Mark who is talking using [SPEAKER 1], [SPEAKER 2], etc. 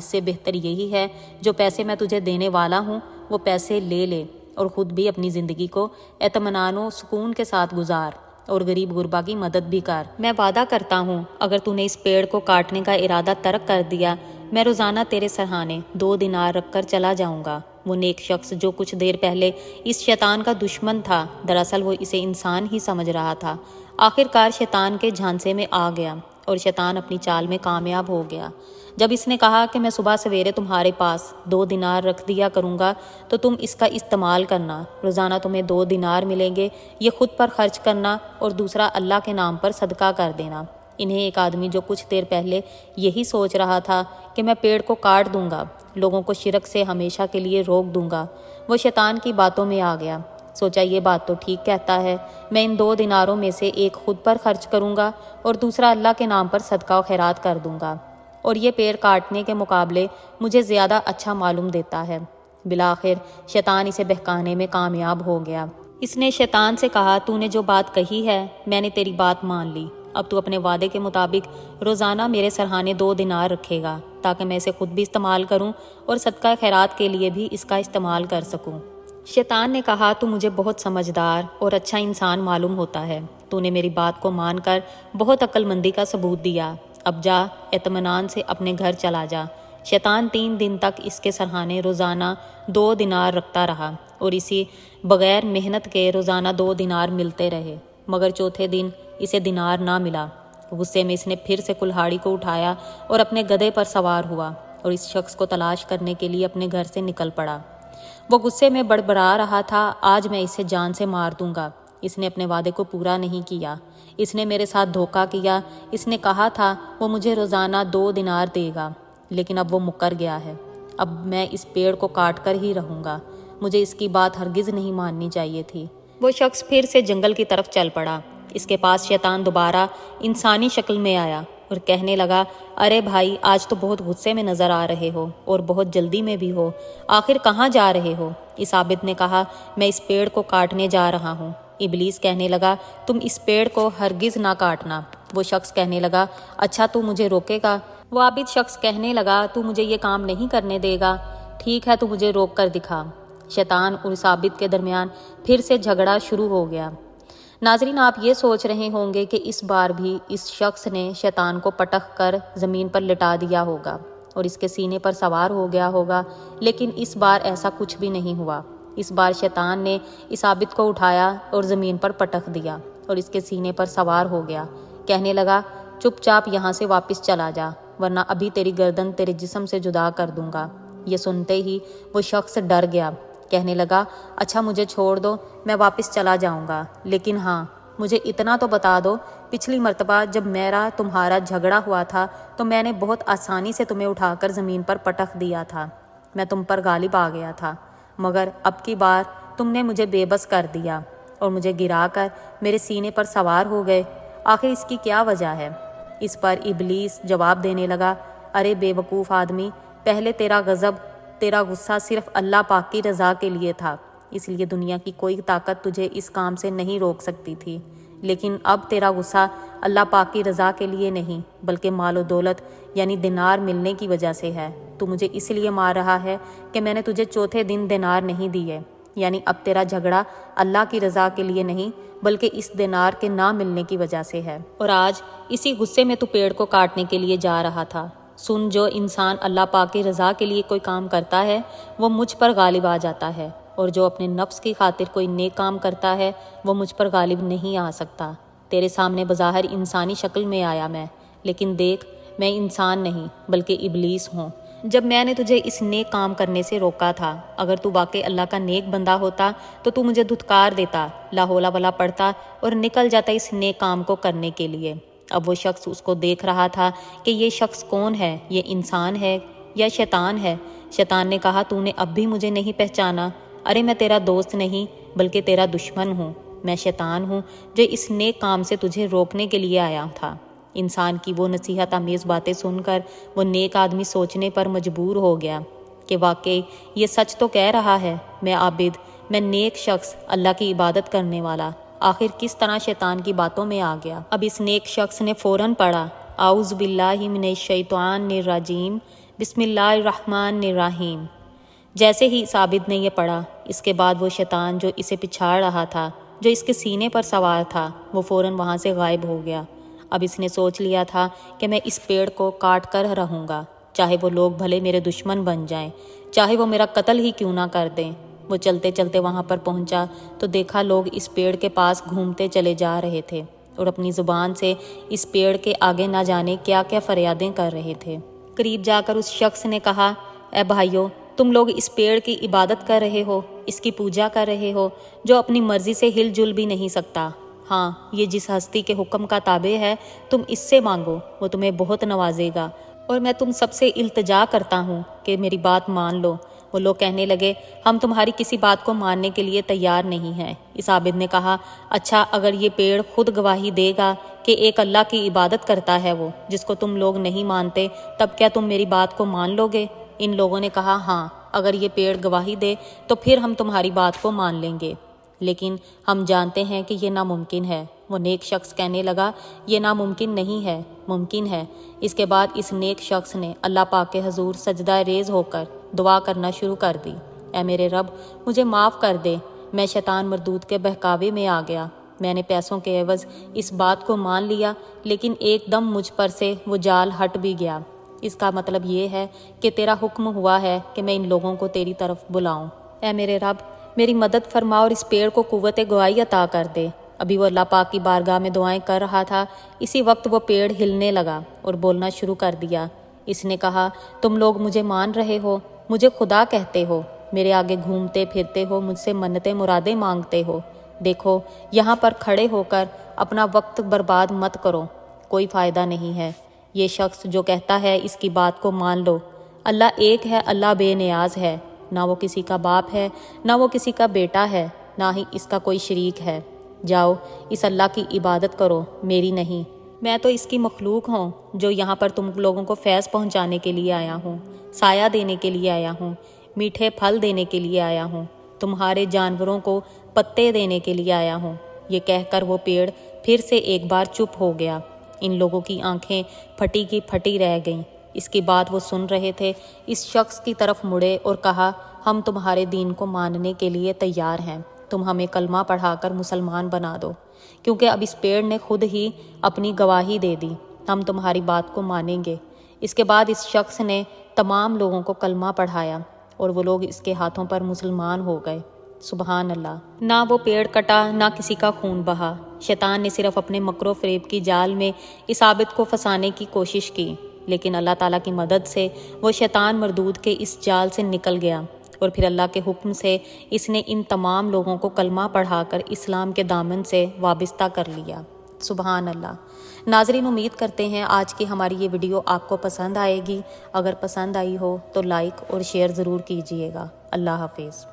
[SPEAKER 1] اس سے بہتر یہی ہے جو پیسے میں تجھے دینے والا ہوں وہ پیسے لے لے اور خود بھی اپنی زندگی کو اطمینان و سکون کے ساتھ گزار اور غریب غربا کی مدد بھی کر۔ میں وعدہ کرتا ہوں اگر تو نے اس پیڑ کو کاٹنے کا ارادہ ترک کر دیا، میں روزانہ تیرے سرہانے 2 دینار رکھ کر چلا جاؤں گا۔ وہ نیک شخص جو کچھ دیر پہلے اس شیطان کا دشمن تھا، دراصل وہ اسے انسان ہی سمجھ رہا تھا، آخر کار شیطان کے جھانسے میں آ گیا اور شیطان اپنی چال میں کامیاب ہو گیا۔ جب اس نے کہا کہ میں صبح سویرے تمہارے پاس 2 دینار رکھ دیا کروں گا تو تم اس کا استعمال کرنا، روزانہ تمہیں 2 دینار ملیں گے، یہ خود پر خرچ کرنا اور دوسرا اللہ کے نام پر صدقہ کر دینا۔ انہیں ایک آدمی جو کچھ دیر پہلے یہی سوچ رہا تھا کہ میں پیڑ کو کاٹ دوں گا، لوگوں کو شرک سے ہمیشہ کے لیے روک دوں گا، وہ شیطان کی باتوں میں آ گیا۔ سوچا یہ بات تو ٹھیک کہتا ہے، میں ان 2 دیناروں میں سے ایک خود پر خرچ کروں گا اور دوسرا اللہ کے نام پر صدقہ و خیرات کر دوں گا، اور یہ پیڑ کاٹنے کے مقابلے مجھے زیادہ اچھا معلوم دیتا ہے۔ بالآخر شیطان اسے بہکانے میں کامیاب ہو گیا۔ اس نے شیطان سے کہا تو نے جو بات کہی ہے میں نے تیری بات مان لی، اب تو اپنے وعدے کے مطابق روزانہ میرے سرہانے 2 دینار رکھے گا تاکہ میں اسے خود بھی استعمال کروں اور صدقہ خیرات کے لیے بھی اس کا استعمال کر سکوں۔ شیطان نے کہا تو مجھے بہت سمجھدار اور اچھا انسان معلوم ہوتا ہے، تو نے میری بات کو مان کر بہت عقل مندی کا ثبوت دیا، اب جا اطمینان سے اپنے گھر چلا جا۔ شیطان 3 دن تک اس کے سرہانے روزانہ 2 دینار رکھتا رہا اور اسی بغیر محنت کے روزانہ 2 دینار ملتے رہے، مگر چوتھے دن اسے دینار نہ ملا۔ غصے میں اس نے پھر سے کلہاڑی کو اٹھایا اور اپنے گدھے پر سوار ہوا اور اس شخص کو تلاش کرنے کے لیے اپنے گھر سے نکل پڑا۔ وہ غصے میں بڑبڑا رہا تھا، آج میں اسے جان سے مار دوں گا، اس نے اپنے وعدے کو پورا نہیں کیا، اس نے میرے ساتھ دھوکہ کیا، اس نے کہا تھا وہ مجھے روزانہ 2 دینار دے گا، لیکن اب وہ مکر گیا ہے، اب میں اس پیڑ کو کاٹ کر ہی رہوں گا، مجھے اس کی بات ہرگز نہیں ماننی چاہیے تھی۔ وہ شخص پھر سے جنگل کی طرف چل پڑا۔ اس کے پاس شیطان دوبارہ انسانی شکل میں آیا اور کہنے لگا، ارے بھائی آج تو بہت غصے میں نظر آ رہے ہو اور بہت جلدی میں بھی ہو، آخر کہاں جا رہے ہو؟ اس عابد نے کہا، میں اس پیڑ کو کاٹنے جا رہا ہوں۔ ابلیس کہنے لگا، تم اس پیڑ کو ہرگز نہ کاٹنا۔ وہ شخص کہنے لگا، اچھا تو مجھے روکے گا؟ وہ عابد شخص کہنے لگا، تو مجھے یہ کام نہیں کرنے دے گا؟ ٹھیک ہے تو مجھے روک کر دکھا۔ شیطان اور اس عابد کے درمیان پھر سے جھگڑا شروع ہو گیا۔ ناظرین آپ یہ سوچ رہے ہوں گے کہ اس بار بھی اس شخص نے شیطان کو پٹخ کر زمین پر لٹا دیا ہوگا اور اس کے سینے پر سوار ہو گیا ہوگا، لیکن اس بار ایسا کچھ بھی نہیں ہوا۔ اس بار شیطان نے اس عابد کو اٹھایا اور زمین پر پٹخ دیا اور اس کے سینے پر سوار ہو گیا، کہنے لگا، چپ چاپ یہاں سے واپس چلا جا ورنہ ابھی تیری گردن تیرے جسم سے جدا کر دوں گا۔ یہ سنتے ہی وہ شخص ڈر گیا، کہنے لگا، اچھا مجھے چھوڑ دو، میں واپس چلا جاؤں گا، لیکن ہاں مجھے اتنا تو بتا دو، پچھلی مرتبہ جب میرا تمہارا جھگڑا ہوا تھا تو میں نے بہت آسانی سے تمہیں اٹھا کر زمین پر پٹخ دیا تھا، میں تم پر غالب آ گیا تھا، مگر اب کی بار تم نے مجھے بے بس کر دیا اور مجھے گرا کر میرے سینے پر سوار ہو گئے، آخر اس کی کیا وجہ ہے؟ اس پر ابلیس جواب دینے لگا، ارے بے وقوف آدمی، پہلے تیرا غصہ صرف اللہ پاک کی رضا کے لیے تھا، اس لیے دنیا کی کوئی طاقت تجھے اس کام سے نہیں روک سکتی تھی، لیکن اب تیرا غصہ اللہ پاک کی رضا کے لیے نہیں بلکہ مال و دولت یعنی دینار ملنے کی وجہ سے ہے۔ تو مجھے اس لیے مار رہا ہے کہ میں نے تجھے چوتھے دن دینار نہیں دیے، یعنی اب تیرا جھگڑا اللہ کی رضا کے لیے نہیں بلکہ اس دینار کے نہ ملنے کی وجہ سے ہے، اور آج اسی غصے میں تو پیڑ کو کاٹنے کے لیے جا رہا تھا۔ سن، جو انسان اللہ پاک کی رضا کے لیے کوئی کام کرتا ہے وہ مجھ پر غالب آ جاتا ہے، اور جو اپنے نفس کی خاطر کوئی نیک کام کرتا ہے وہ مجھ پر غالب نہیں آ سکتا۔ تیرے سامنے بظاہر انسانی شکل میں آیا میں، لیکن دیکھ میں انسان نہیں بلکہ ابلیس ہوں۔ جب میں نے تجھے اس نیک کام کرنے سے روکا تھا، اگر تو واقعی اللہ کا نیک بندہ ہوتا تو مجھے دھتکار دیتا، لا حول ولا پڑھتا اور نکل جاتا اس نیک کام کو کرنے کے لیے۔ اب وہ شخص اس کو دیکھ رہا تھا کہ یہ شخص کون ہے، یہ انسان ہے یا شیطان ہے۔ شیطان نے کہا، تو نے اب بھی مجھے نہیں پہچانا؟ ارے میں تیرا دوست نہیں بلکہ تیرا دشمن ہوں، میں شیطان ہوں جو اس نیک کام سے تجھے روکنے کے لیے آیا تھا۔ انسان کی وہ نصیحت آمیز باتیں سن کر وہ نیک آدمی سوچنے پر مجبور ہو گیا کہ واقعی یہ سچ تو کہہ رہا ہے، میں عابد، میں نیک شخص، اللہ کی عبادت کرنے والا، آخر کس طرح شیطان کی باتوں میں آ گیا۔ اب اس نیک شخص نے فوراً پڑھا، اعوذ باللہ من الشیطان الرجیم، بسم اللہ الرحمن الرحیم۔ جیسے ہی ثابت نے یہ پڑھا، اس کے بعد وہ شیطان جو اسے پچھاڑ رہا تھا، جو اس کے سینے پر سوار تھا، وہ فوراً وہاں سے غائب ہو گیا۔ اب اس نے سوچ لیا تھا کہ میں اس پیڑ کو کاٹ کر رہوں گا، چاہے وہ لوگ بھلے میرے دشمن بن جائیں، چاہے وہ میرا قتل ہی کیوں نہ کر دیں۔ وہ چلتے چلتے وہاں پر پہنچا تو دیکھا لوگ اس پیڑ کے پاس گھومتے چلے جا رہے تھے اور اپنی زبان سے اس پیڑ کے آگے نہ جانے کیا کیا فریادیں کر رہے تھے۔ قریب جا کر اس شخص نے کہا، اے بھائیو، تم لوگ اس پیڑ کی عبادت کر رہے ہو، اس کی پوجا کر رہے ہو، جو اپنی مرضی سے ہل جل بھی نہیں سکتا۔ ہاں، یہ جس ہستی کے حکم کا تابع ہے، تم اس سے مانگو، وہ تمہیں بہت نوازے گا، اور میں تم سب سے التجا کرتا ہوں کہ میری بات مان لو۔ وہ لوگ کہنے لگے، ہم تمہاری کسی بات کو ماننے کے لیے تیار نہیں ہیں۔ اس عابد نے کہا، اچھا، اگر یہ پیڑ خود گواہی دے گا کہ ایک اللہ کی عبادت کرتا ہے وہ، جس کو تم لوگ نہیں مانتے، تب کیا تم میری بات کو مان لو گے؟ ان لوگوں نے کہا، ہاں، اگر یہ پیڑ گواہی دے تو پھر ہم تمہاری بات کو مان لیں گے، لیکن ہم جانتے ہیں کہ یہ ناممکن ہے۔ وہ نیک شخص کہنے لگا، یہ ناممکن نہیں ہے، ممکن ہے۔ اس کے بعد اس نیک شخص نے اللہ پاک کے حضور سجدہ ریز ہو کر دعا کرنا شروع کر دی، اے میرے رب، مجھے معاف کر دے، میں شیطان مردود کے بہکاوے میں آ گیا، میں نے پیسوں کے عوض اس بات کو مان لیا، لیکن ایک دم مجھ پر سے وہ جال ہٹ بھی گیا۔ اس کا مطلب یہ ہے کہ تیرا حکم ہوا ہے کہ میں ان لوگوں کو تیری طرف بلاؤں۔ اے میرے رب، میری مدد فرما اور اس پیڑ کو قوت گواہی عطا کر دے۔ ابھی وہ اللہ پاک کی بارگاہ میں دعائیں کر رہا تھا، اسی وقت وہ پیڑ ہلنے لگا اور بولنا شروع کر دیا۔ اس نے کہا، تم لوگ مجھے مان رہے ہو، مجھے خدا کہتے ہو، میرے آگے گھومتے پھرتے ہو، مجھ سے منتیں مرادیں مانگتے ہو۔ دیکھو، یہاں پر کھڑے ہو کر اپنا وقت برباد مت کرو، کوئی فائدہ نہیں ہے۔ یہ شخص جو کہتا ہے اس کی بات کو مان لو، اللہ ایک ہے، اللہ بے نیاز ہے، نہ وہ کسی کا باپ ہے، نہ وہ کسی کا بیٹا ہے، نہ ہی اس کا کوئی شریک ہے۔ جاؤ، اس اللہ کی عبادت کرو، میری نہیں۔ میں تو اس کی مخلوق ہوں جو یہاں پر تم لوگوں کو فیض پہنچانے کے لیے آیا ہوں، سایہ دینے کے لیے آیا ہوں، میٹھے پھل دینے کے لیے آیا ہوں، تمہارے جانوروں کو پتے دینے کے لیے آیا ہوں۔ یہ کہہ کر وہ پیڑ پھر سے ایک بار چپ ہو گیا۔ ان لوگوں کی آنکھیں پھٹی کی پھٹی رہ گئیں۔ اس کی بات وہ سن رہے تھے، اس شخص کی طرف مڑے اور کہا، ہم تمہارے دین کو ماننے کے لیے تیار ہیں، تم ہمیں کلمہ پڑھا کر مسلمان بنا دو، کیونکہ اب اس پیڑ نے خود ہی اپنی گواہی دے دی، ہم تمہاری بات کو مانیں گے۔ اس کے بعد اس شخص نے تمام لوگوں کو کلمہ پڑھایا اور وہ لوگ اس کے ہاتھوں پر مسلمان ہو گئے۔ سبحان اللہ۔ نہ وہ پیڑ کٹا، نہ کسی کا خون بہا۔ شیطان نے صرف اپنے مکر و فریب کی جال میں اس عابد کو پھنسانے کی کوشش کی، لیکن اللہ تعالیٰ کی مدد سے وہ شیطان مردود کے اس جال سے نکل گیا، اور پھر اللہ کے حکم سے اس نے ان تمام لوگوں کو کلمہ پڑھا کر اسلام کے دامن سے وابستہ کر لیا۔ سبحان اللہ۔ ناظرین، امید کرتے ہیں آج کی ہماری یہ ویڈیو آپ کو پسند آئے گی۔ اگر پسند آئی ہو تو لائک اور شیئر ضرور کیجیے گا۔ اللہ حافظ۔